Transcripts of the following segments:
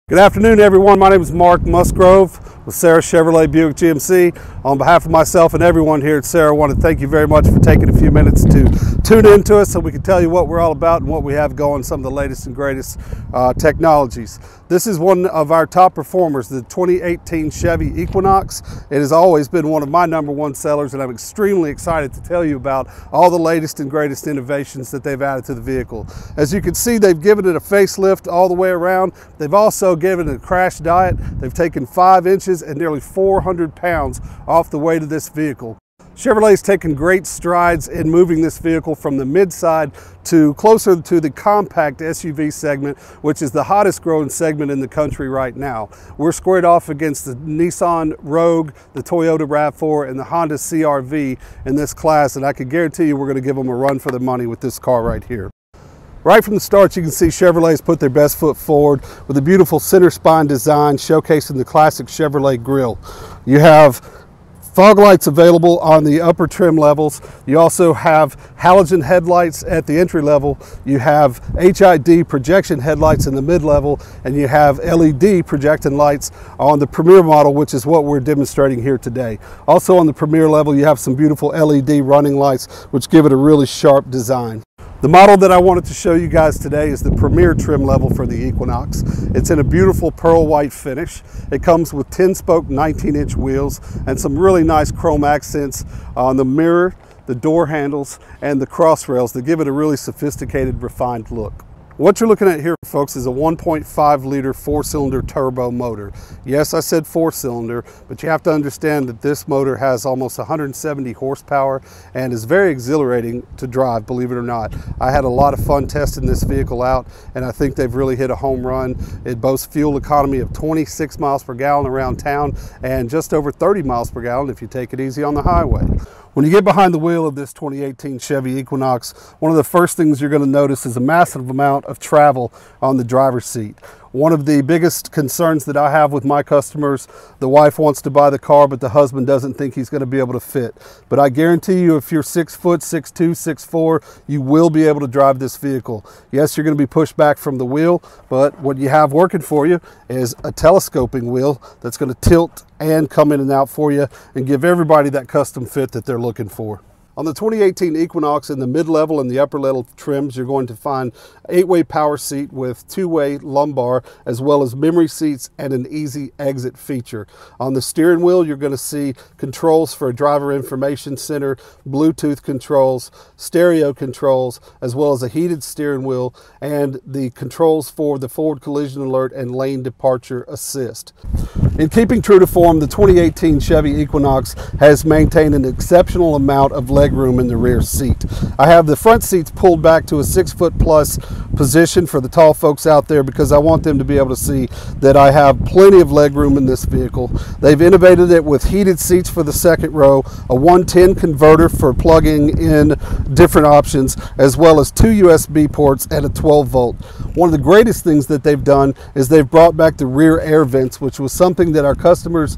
Good afternoon, everyone. My name is Mark Musgrove with Serra Chevrolet Buick GMC. On behalf of myself and everyone here at Serra, I want to thank you very much for taking a few minutes to tune in to us so we can tell you what we're all about and what we have going, some of the latest and greatest technologies. This is one of our top performers, the 2018 Chevy Equinox. It has always been one of my #1 sellers, and I'm extremely excited to tell you about all the latest and greatest innovations that they've added to the vehicle. As you can see, they've given it a facelift all the way around. They've also given it a crash diet. They've taken 5 inches and nearly 400 pounds off the weight of this vehicle. Chevrolet's taken great strides in moving this vehicle from the mid-side to closer to the compact SUV segment, which is the hottest growing segment in the country right now. We're squared off against the Nissan Rogue, the Toyota RAV4, and the Honda CR-V in this class, and I can guarantee you we're going to give them a run for their money with this car right here. Right from the start, you can see Chevrolet's put their best foot forward with a beautiful center spine design showcasing the classic Chevrolet grille. You have fog lights available on the upper trim levels. You also have halogen headlights at the entry level. You have HID projection headlights in the mid-level, and you have LED projecting lights on the Premier model, which is what we're demonstrating here today. Also on the Premier level, you have some beautiful LED running lights, which give it a really sharp design. The model that I wanted to show you guys today is the Premier trim level for the Equinox. It's in a beautiful pearl white finish. It comes with 10-spoke 19-inch wheels and some really nice chrome accents on the mirror, the door handles, and the cross rails that give it a really sophisticated, refined look. What you're looking at here, folks, is a 1.5-liter 4-cylinder turbo motor. Yes, I said 4-cylinder, but you have to understand that this motor has almost 170 horsepower and is very exhilarating to drive, believe it or not. I had a lot of fun testing this vehicle out, and I think they've really hit a home run. It boasts fuel economy of 26 miles per gallon around town and just over 30 miles per gallon if you take it easy on the highway. When you get behind the wheel of this 2018 Chevy Equinox, one of the first things you're going to notice is a massive amount of travel on the driver's seat. One of the biggest concerns that I have with my customers, the wife wants to buy the car, but the husband doesn't think he's going to be able to fit. But I guarantee you, if you're 6 foot, 6'2", 6'4", you will be able to drive this vehicle. Yes, you're going to be pushed back from the wheel, but what you have working for you is a telescoping wheel that's going to tilt and come in and out for you and give everybody that custom fit that they're looking for. On the 2018 Equinox, in the mid-level and the upper-level trims, you're going to find 8-way power seat with 2-way lumbar, as well as memory seats and an easy exit feature. On the steering wheel, you're going to see controls for a driver information center, Bluetooth controls, stereo controls, as well as a heated steering wheel and the controls for the forward collision alert and lane departure assist. In keeping true to form, the 2018 Chevy Equinox has maintained an exceptional amount of leg room in the rear seat. I have the front seats pulled back to a 6-foot-plus position for the tall folks out there because I want them to be able to see that I have plenty of leg room in this vehicle. They've innovated it with heated seats for the second row, a 110 converter for plugging in different options, as well as 2 USB ports and a 12-volt. One of the greatest things that they've done is they've brought back the rear air vents, which was something that our customers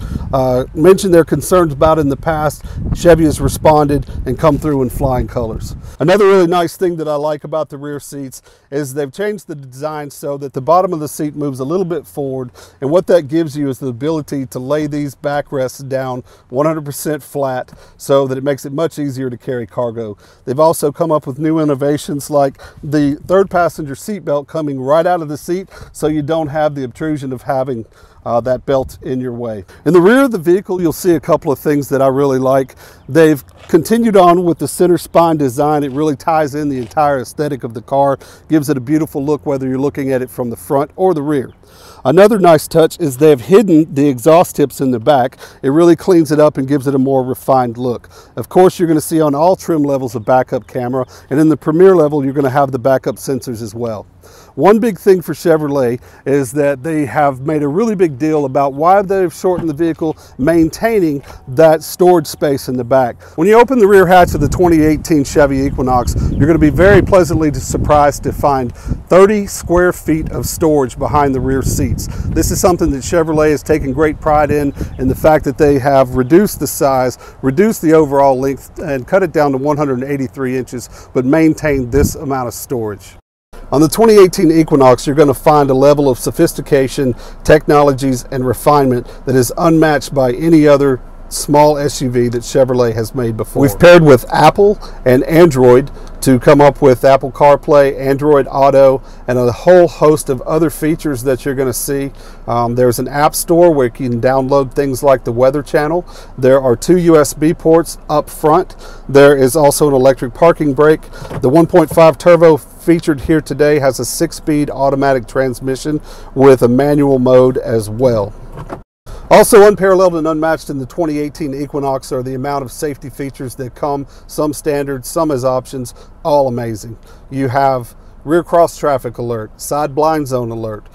mentioned their concerns about in the past. Chevy has responded and come through in flying colors. Another really nice thing that I like about the rear seats is they've changed the design so that the bottom of the seat moves a little bit forward, and what that gives you is the ability to lay these backrests down 100% flat so that it makes it much easier to carry cargo. They've also come up with new innovations like the third passenger seat belt coming right out of the seat so you don't have the obtrusion of having that belt in your way. In the rear of the vehicle, you'll see a couple of things that I really like. They've continued on with the center spine design. It really ties in the entire aesthetic of the car, gives it a beautiful look whether you're looking at it from the front or the rear. Another nice touch is they've hidden the exhaust tips in the back. It really cleans it up and gives it a more refined look. Of course, you're going to see on all trim levels a backup camera, and in the Premier level, you're going to have the backup sensors as well. One big thing for Chevrolet is that they have made a really big deal about why they've shortened the vehicle, maintaining that storage space in the back. When you open the rear hatch of the 2018 Chevy Equinox, you're going to be very pleasantly surprised to find 30 square feet of storage behind the rear seats. This is something that Chevrolet has taken great pride in the fact that they have reduced the size, reduced the overall length, and cut it down to 183 inches, but maintained this amount of storage. On the 2018 Equinox, you're going to find a level of sophistication, technologies, and refinement that is unmatched by any other small SUV that Chevrolet has made before. We've paired with Apple and Android to come up with Apple CarPlay, Android Auto, and a whole host of other features that you're going to see. There's an app store where you can download things like the Weather Channel. There are 2 USB ports up front. There is also an electric parking brake. The 1.5 turbo featured here today has a 6-speed automatic transmission with a manual mode as well. Also unparalleled and unmatched in the 2018 Equinox are the amount of safety features that come, some standard, some as options, all amazing. You have rear cross traffic alert, side blind zone alert,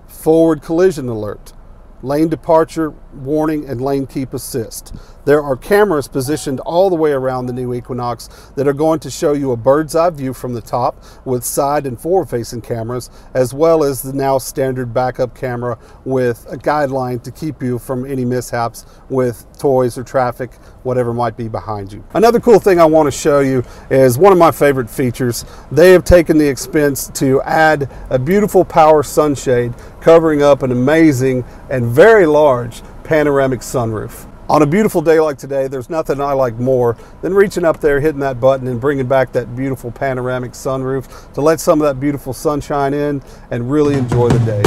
forward collision alert, lane departure warning, and lane keep assist. There are cameras positioned all the way around the new Equinox that are going to show you a bird's eye view from the top with side and forward facing cameras, as well as the now standard backup camera with a guideline to keep you from any mishaps with toys or traffic, whatever might be behind you. Another cool thing I want to show you is one of my favorite features. They have taken the expense to add a beautiful power sunshade covering up an amazing and very large panoramic sunroof. On a beautiful day like today, there's nothing I like more than reaching up there, hitting that button, and bringing back that beautiful panoramic sunroof to let some of that beautiful sunshine in and really enjoy the day.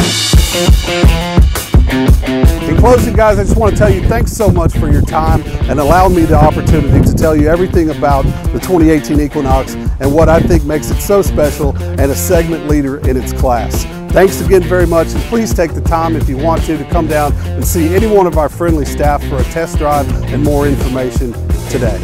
In closing, guys, I just want to tell you thanks so much for your time and allowing me the opportunity to tell you everything about the 2018 Equinox and what I think makes it so special and a segment leader in its class. Thanks again very much, and please take the time, if you want to come down and see any one of our friendly staff for a test drive and more information today.